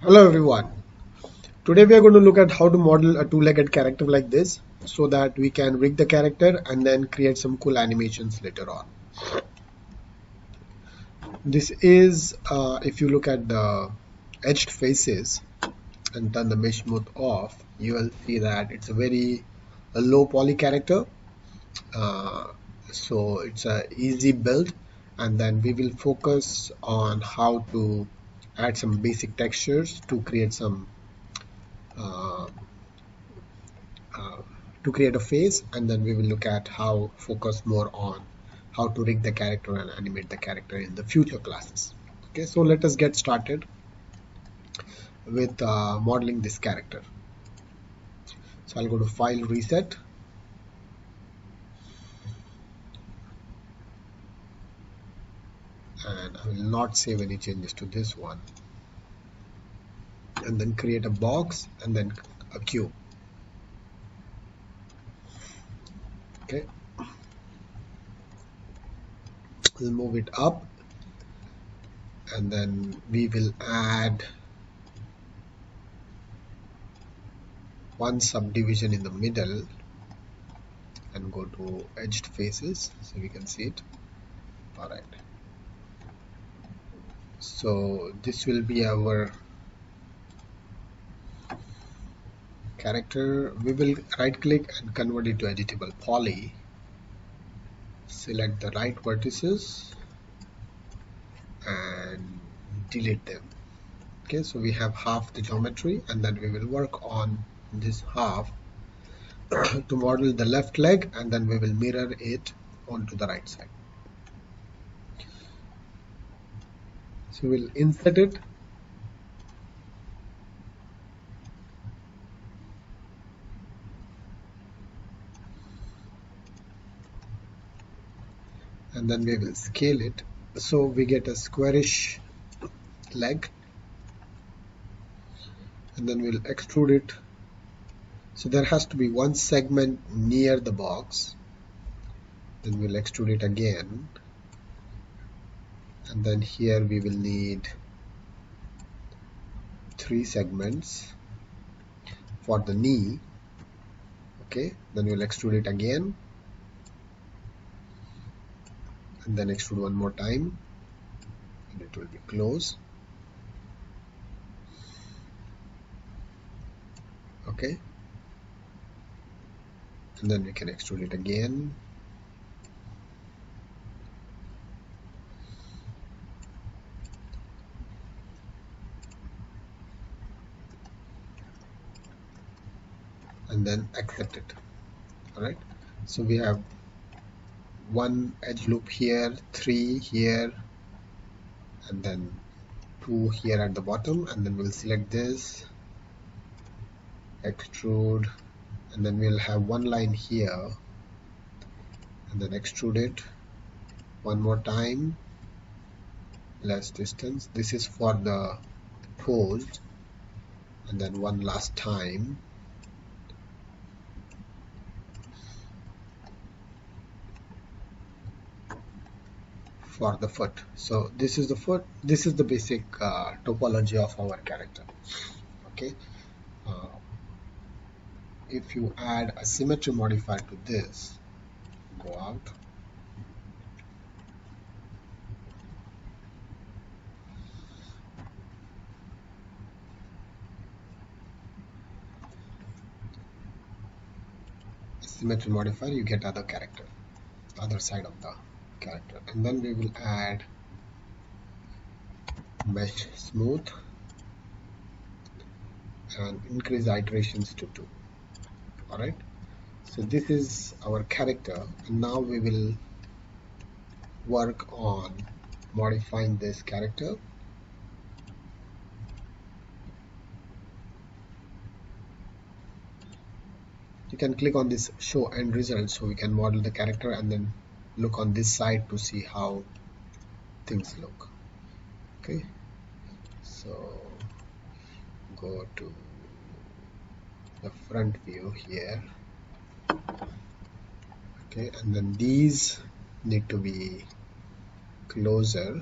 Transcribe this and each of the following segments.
Hello everyone. Today we are going to look at how to model a two-legged character like this so that we can rig the character and then create some cool animations later on. This is if you look at the edged faces and turn the mesh mode off, you will see that it's a low poly character. Uh, so it's a easy build, and then we will focus on how to add some basic textures to create some uh, uh, to create a face, and then we will look at how focus more on how to rig the character and animate the character in the future classes. Okay, so let us get started with modeling this character. So I'll go to file, reset, and I will not save any changes to this one, and then create a box and then a cube. Okay, we'll move it up, and then we will add one subdivision in the middle and go to edged faces so we can see it. All right, so this will be our character. We will right click and convert it to editable poly, select the right vertices and delete them. Okay, so we have half the geometry, and then we will work on this half to model the left leg, and then we will mirror it onto the right side. So we'll insert it, and then we will scale it so we get a squarish leg, and then we'll extrude it. So there has to be one segment near the box, then we'll extrude it again, and then here we will need 3 segments for the knee. Okay, then we'll extrude it again, and then extrude one more time, and it will be close. Okay, and then we can extrude it again, and then accept it. Alright, so we have one edge loop here, 3 here, and then 2 here at the bottom, and then we'll select this, extrude, and then we'll have one line here, and then extrude it one more time, less distance. This is for the pose, and then one last time, for the foot. So this is the foot, this is the basic topology of our character. Okay, if you add a symmetry modifier to this, go out, symmetry modifier, you get other character, other side of the character, and then we will add mesh smooth and increase iterations to 2. Alright, so this is our character, and now we will work on modifying this character. You can click on this show end result so we can model the character and then look on this side to see how things look. Okay, so go to the front view here. Okay, and then these need to be closer,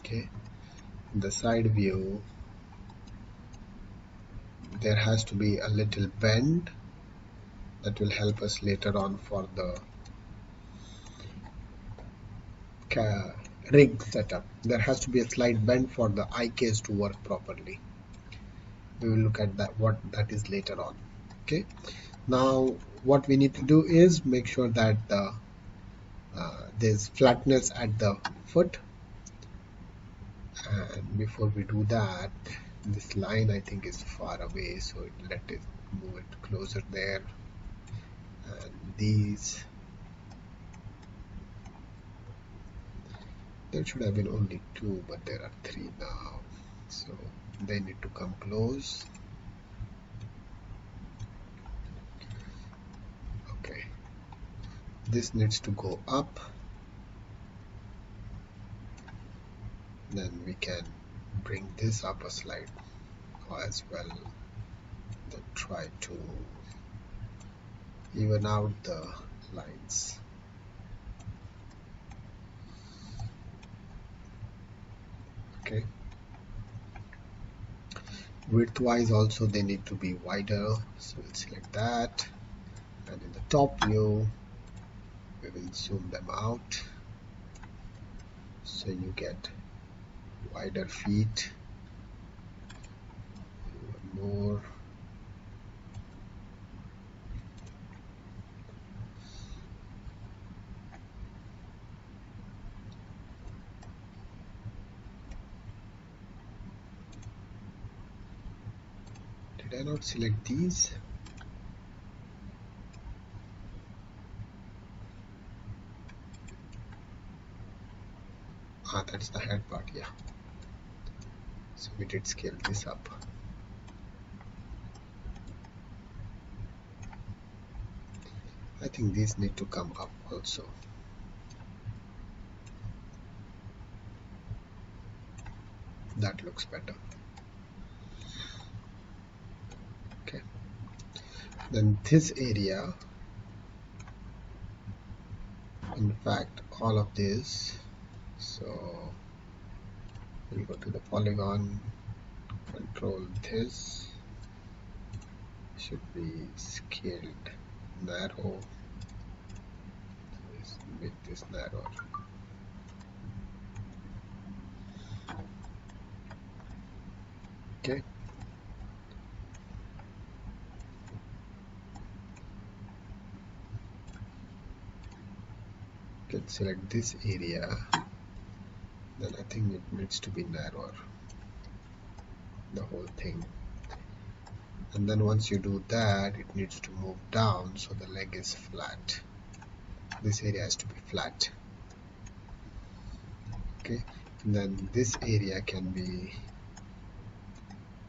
Okay, in the side view there has to be a little bend that will help us later on for the rig setup. There has to be a slight bend for the eye case to work properly. We will look at that, what that is later on. Okay, now what we need to do is make sure that there's flatness at the foot, and before we do that, this line I think is far away, so let it move it closer there. And these, there should have been only two, but there are three now, so they need to come close. Okay, this needs to go up, then we can bring this up a slide as well, then try to even out the lines. Okay, width wise also they need to be wider, so we'll select that, and in the top view we will zoom them out so you get wider feet, even more. Did I not select these? Ah, that's the head part, yeah. So we did scale this up. I think these need to come up also. That looks better. Okay. Then this area, in fact, all of this. So we'll go to the polygon, control this. Should be scaled narrow. Let's make this narrower. Okay. Can select this area, then I think it needs to be narrower, the whole thing. And then once you do that, it needs to move down so the leg is flat. This area has to be flat. Okay, and then this area can be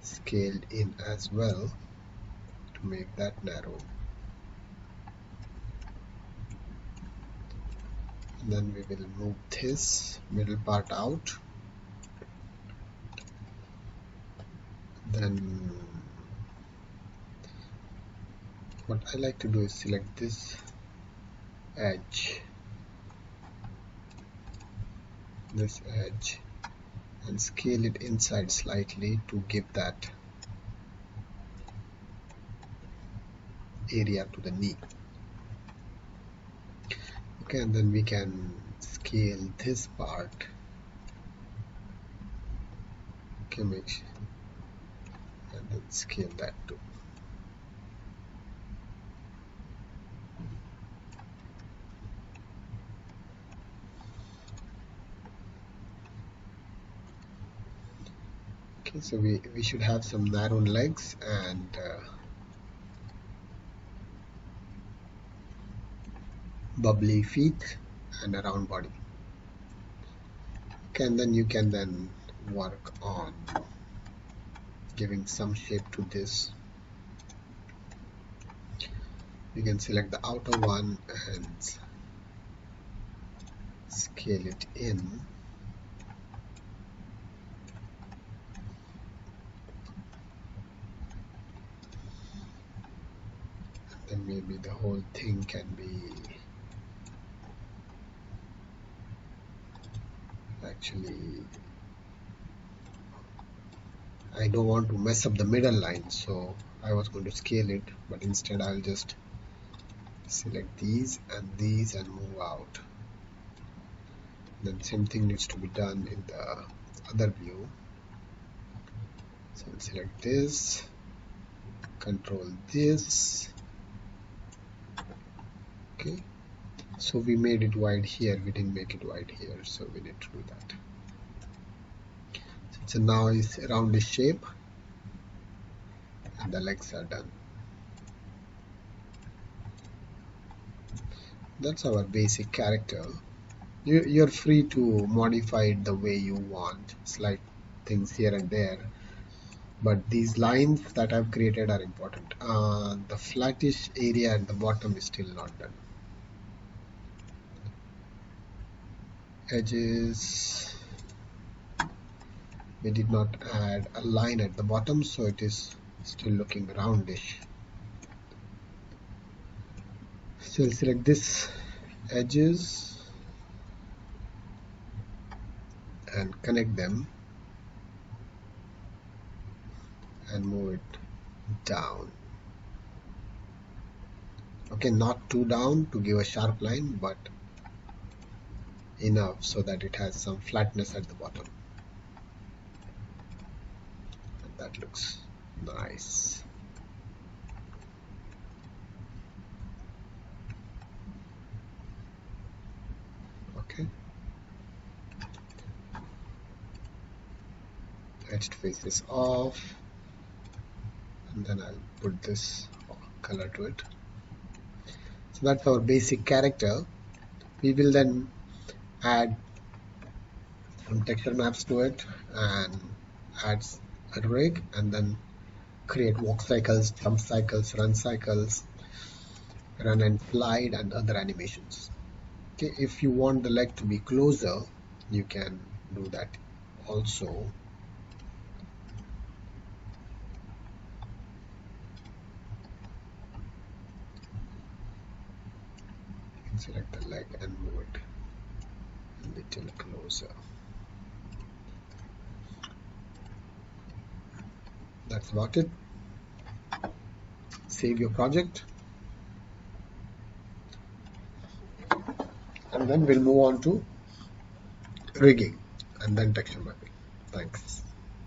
scaled in as well to make that narrow. And then we will move this middle part out. Then what I like to do is select this edge, and scale it inside slightly to give that area to the knee. Okay, and then we can scale this part. Okay, make sure, and then scale that too. Okay, so we should have some narrow legs and bubbly feet and a round body. Okay, and then you can then work on giving some shape to this. You can select the outer one and scale it in. Then maybe the whole thing can be actually I don't want to mess up the middle line, so I was going to scale it, but instead I'll just select these and move out. Then same thing needs to be done in the other view. So I'll select this, control this. Okay, so we made it wide here, we didn't make it wide here, so we need to do that. So now it's a roundish shape and the legs are done. That's our basic character. You're free to modify it the way you want, slide things here and there, but these lines that I've created are important. The flattish area at the bottom is still not done. Edges, we did not add a line at the bottom, so it is still looking roundish. So I'll select this edges and connect them and move it down. Okay, not too down to give a sharp line, but enough so that it has some flatness at the bottom. And that looks nice. Okay. Edged face is off, and then I'll put this color to it. So that's our basic character. We will then add some texture maps to it and add a rig, and then create walk cycles, jump cycles, run cycles, run and slide, and other animations. Okay, if you want the leg to be closer, you can do that also. Select the leg and move it a little closer. That's about it. Save your project, and then we'll move on to rigging and then texture mapping. Thanks.